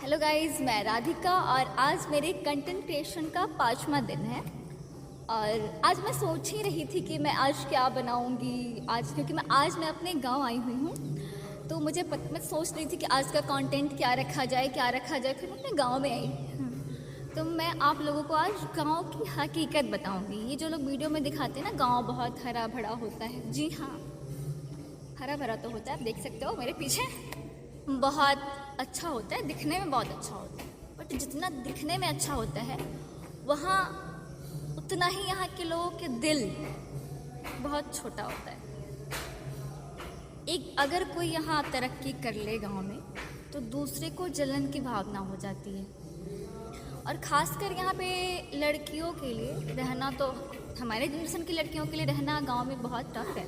Hello guys, मैं राधिका और आज मेरे कंटेंट क्रिएशन का 5वां दिन है। और आज मैं सोच ही रही थी कि मैं आज क्या बनाऊंगी आज, क्योंकि मैं अपने गांव आई हुई हूँ। तो मैं सोच रही थी कि आज का कंटेंट क्या रखा जाए। फिर मैं अपने गांव में आई। तो मैं आप लोगों को आज गांव की हकीकत बताऊंगी। ये जो लोग वीडियो में दिखाते हैं ना, गांव बहुत हरा भरा होता है। जी हाँ, हरा भरा तो होता है, आप देख सकते हो मेरे पीछे। बहुत अच्छा होता है, दिखने में बहुत अच्छा होता है। बट जितना दिखने में अच्छा होता है, वहाँ उतना ही यहाँ के लोगों के दिल बहुत छोटा होता है। अगर कोई यहाँ तरक्की कर ले गांव में, तो दूसरे को जलन की भावना हो जाती है। और ख़ासकर यहाँ पे लड़कियों के लिए रहना, तो हमारे जनरेशन की लड़कियों के लिए रहना गांव में बहुत टफ है।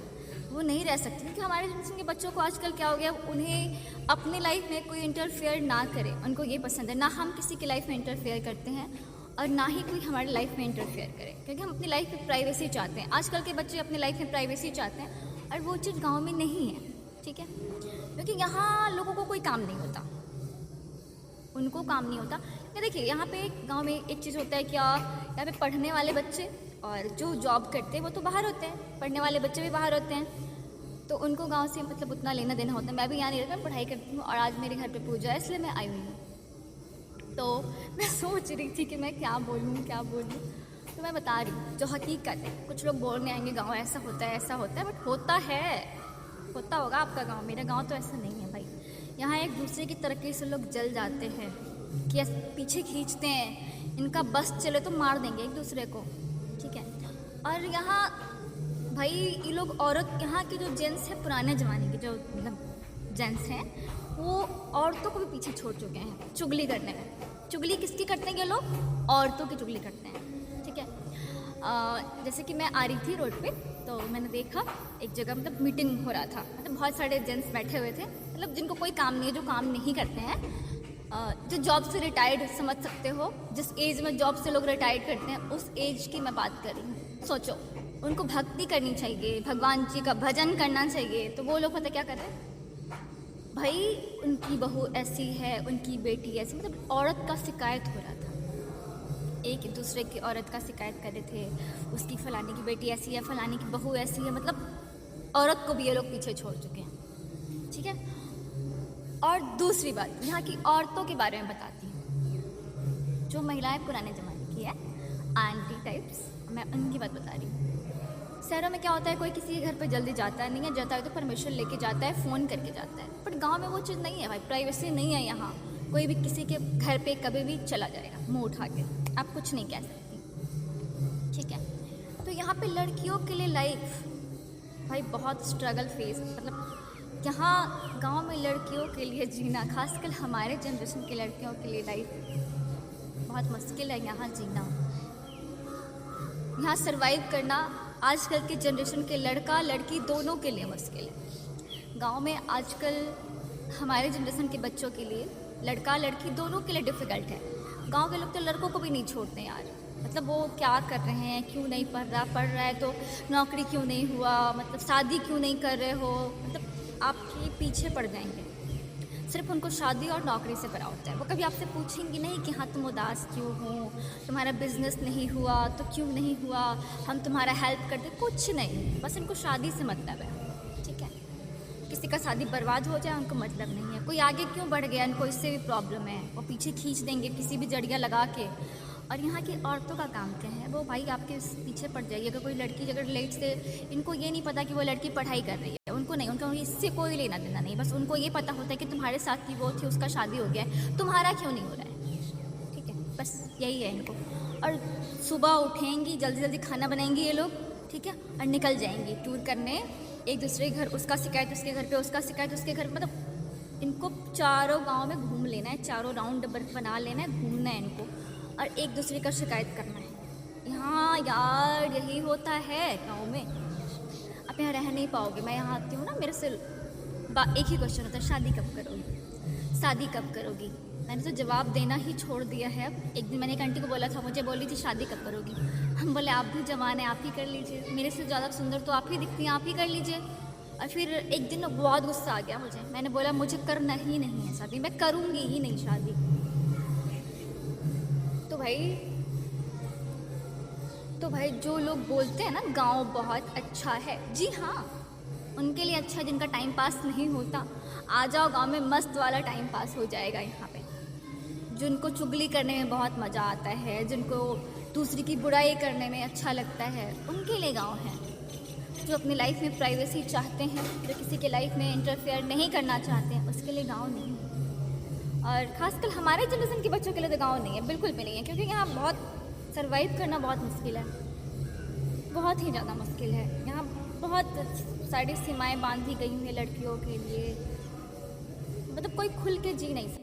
वो नहीं रह सकती, क्योंकि हमारे जनरेशन के बच्चों को आजकल क्या हो गया, उन्हें अपनी लाइफ में कोई इंटरफेयर ना करे। उनको ये पसंद है, ना हम किसी की लाइफ में इंटरफेयर करते हैं और ना ही कोई हमारी लाइफ में इंटरफेयर करे, क्योंकि हम अपनी लाइफ में प्राइवेसी चाहते हैं। आजकल के बच्चे अपनी लाइफ में प्राइवेसी चाहते हैं और वो चीज़ गाँव में नहीं है। ठीक है, क्योंकि यहाँ लोगों को कोई काम नहीं होता, उनको काम नहीं होता। या देखिए, यहाँ पे गांव में एक चीज़ होता है कि यहाँ पे पढ़ने वाले बच्चे और जो जॉब करते हैं वो तो बाहर होते हैं, पढ़ने वाले बच्चे भी बाहर होते हैं। तो उनको गांव से मतलब उतना लेना देना होता है। मैं भी यहाँ नहीं रहती, मैं पढ़ाई करती हूँ और आज मेरे घर पे पूजा है, इसलिए मैं आई हुई हूँ। तो मैं सोच रही थी कि मैं क्या बोलूँ। तो मैं बता रही हूँ जो हकीकत है। कुछ लोग बोलने आएंगे गाँव ऐसा होता है, बट होता होगा आपका गाँव। मेरा गाँव तो ऐसा नहीं है भाई। यहाँ एक दूसरे की तरक्की से लोग जल जाते हैं, कि पीछे खींचते हैं, इनका बस चले तो मार देंगे एक दूसरे को। ठीक है, और यहाँ भाई ये लोग औरत, यहाँ के जो जेंट्स हैं, पुराने ज़माने के जो मतलब जेंट्स हैं, वो औरतों को भी पीछे छोड़ चुके हैं चुगली करने में। चुगली किसकी करते हैं ये लोग? औरतों की चुगली करते हैं। ठीक है, जैसे कि मैं आ रही थी रोड पे, तो मैंने देखा एक जगह मतलब मीटिंग हो रहा था। मतलब बहुत सारे जेंट्स बैठे हुए थे, मतलब जिनको कोई काम नहीं है, जो काम नहीं करते हैं, जो जॉब से रिटायर्ड समझ सकते हो। जिस एज में जॉब से लोग रिटायर्ड करते हैं, उस एज की मैं बात कर रही हूँ। सोचो, उनको भक्ति करनी चाहिए, भगवान जी का भजन करना चाहिए, तो वो लोग पता क्या कर रहे हैं भाई, उनकी बहू ऐसी है, उनकी बेटी ऐसी, मतलब औरत का शिकायत हो रहा था। एक दूसरे की औरत का शिकायत कर रहे थे, उसकी फलाने की बेटी ऐसी है, फलाने की बहू ऐसी है। मतलब औरत को भी ये लोग पीछे छोड़ चुके हैं। ठीक है, और दूसरी बात, यहाँ की औरतों के बारे में बताती हूँ। जो महिलाएं पुराने ज़माने की है, आंटी टाइप्स, मैं उनकी बात बता रही हूँ। शहरों में क्या होता है, कोई किसी के घर पे जल्दी जाता है, नहीं है जाता है तो परमिशन लेके जाता है, फ़ोन करके जाता है। बट गांव में वो चीज़ नहीं है भाई, प्राइवेसी नहीं है यहाँ। कोई भी किसी के घर पे कभी भी चला जाएगा मुंह उठा के, आप कुछ नहीं कह सकती। ठीक है, तो यहाँ पे लड़कियों के लिए लाइफ भाई बहुत स्ट्रगल फेस, मतलब यहाँ गांव में लड़कियों के लिए जीना, खासकर हमारे जनरेशन की लड़कियों के लिए लाइफ बहुत मुश्किल है। यहाँ जीना, यहाँ सरवाइव करना आजकल के जनरेशन के लड़का लड़की दोनों के लिए मुश्किल है। गांव में आजकल हमारे जनरेशन के बच्चों के लिए लड़का लड़की दोनों के लिए डिफ़िकल्ट है। गांव के लोग तो लड़कों को भी नहीं छोड़ते यार, मतलब वो क्या कर रहे हैं, क्यों नहीं पढ़ रहा है तो नौकरी क्यों नहीं हुआ, मतलब शादी क्यों नहीं कर रहे हो, मतलब आपके पीछे पड़ जाएंगे। सिर्फ उनको शादी और नौकरी से भरा होता है। वो कभी आपसे पूछेंगे नहीं कि हाँ तुम उदास क्यों हो, तुम्हारा बिजनेस नहीं हुआ तो क्यों नहीं हुआ, हम तुम्हारा हेल्प करते, कुछ नहीं। बस इनको शादी से मतलब है। ठीक है, किसी का शादी बर्बाद हो जाए उनको मतलब नहीं है, कोई आगे क्यों बढ़ गया इनको इससे भी प्रॉब्लम है, वो पीछे खींच देंगे किसी भी जड़िया लगा के। और यहाँ की औरतों का काम क्या है, वो भाई आपके पीछे पड़ जाएगी। अगर कोई लड़की अगर लेट से, इनको ये नहीं पता कि वो लड़की पढ़ाई कर रही है, उनको नहीं, उनका इससे कोई लेना देना नहीं। बस उनको ये पता होता है कि तुम्हारे साथ की वो थी, उसका शादी हो गया है, तुम्हारा क्यों नहीं हो रहा है। ठीक है, बस यही है इनको। और सुबह उठेंगी, जल्दी जल्दी खाना बनाएंगी ये लोग, ठीक है, और निकल जाएंगी टूर करने एक दूसरे के घर, उसका शिकायत उसके घर पे, उसका शिकायत उसके घर, मतलब इनको चारों गांव में घूम लेना है, चारों राउंड बना लेना है, घूमना है इनको, और एक दूसरे का शिकायत करना है। यहाँ यार यही होता है गांव में। आप यहाँ रह नहीं पाओगे। मैं यहाँ आती हूँ ना, मेरे से एक ही क्वेश्चन होता है, शादी कब करोगी, शादी कब करोगी। मैंने तो जवाब देना ही छोड़ दिया है। एक दिन मैंने एक आंटी को बोला था, मुझे बोली थी शादी कब करोगी। हम बोले आप भी जवान हैं, आप ही कर लीजिए, मेरे से ज़्यादा सुंदर तो आप ही दिखती हैं, आप ही कर लीजिए। और फिर एक दिन बहुत गुस्सा आ गया मुझे, मैंने बोला मुझे करना ही नहीं है शादी, मैं करूँगी ही नहीं शादी। तो भाई जो लोग बोलते हैं ना गांव बहुत अच्छा है, जी हाँ, उनके लिए अच्छा है जिनका टाइम पास नहीं होता। आ जाओ गांव में, मस्त वाला टाइम पास हो जाएगा यहाँ पे। जिनको चुगली करने में बहुत मज़ा आता है, जिनको दूसरी की बुराई करने में अच्छा लगता है, उनके लिए गांव है। जो अपनी लाइफ में प्राइवेसी चाहते हैं, जो किसी के लाइफ में इंटरफेयर नहीं करना चाहते हैं, उसके लिए गांव नहीं है। और ख़ासकर हमारे जनरेशन के बच्चों के लिए तो गांव नहीं है, बिल्कुल भी नहीं है, क्योंकि यहाँ बहुत सर्वाइव करना बहुत मुश्किल है, बहुत ही ज़्यादा मुश्किल है। यहाँ बहुत सारी सीमाएं बांधी गई हैं लड़कियों के लिए, मतलब कोई खुल के जी नहीं सकता।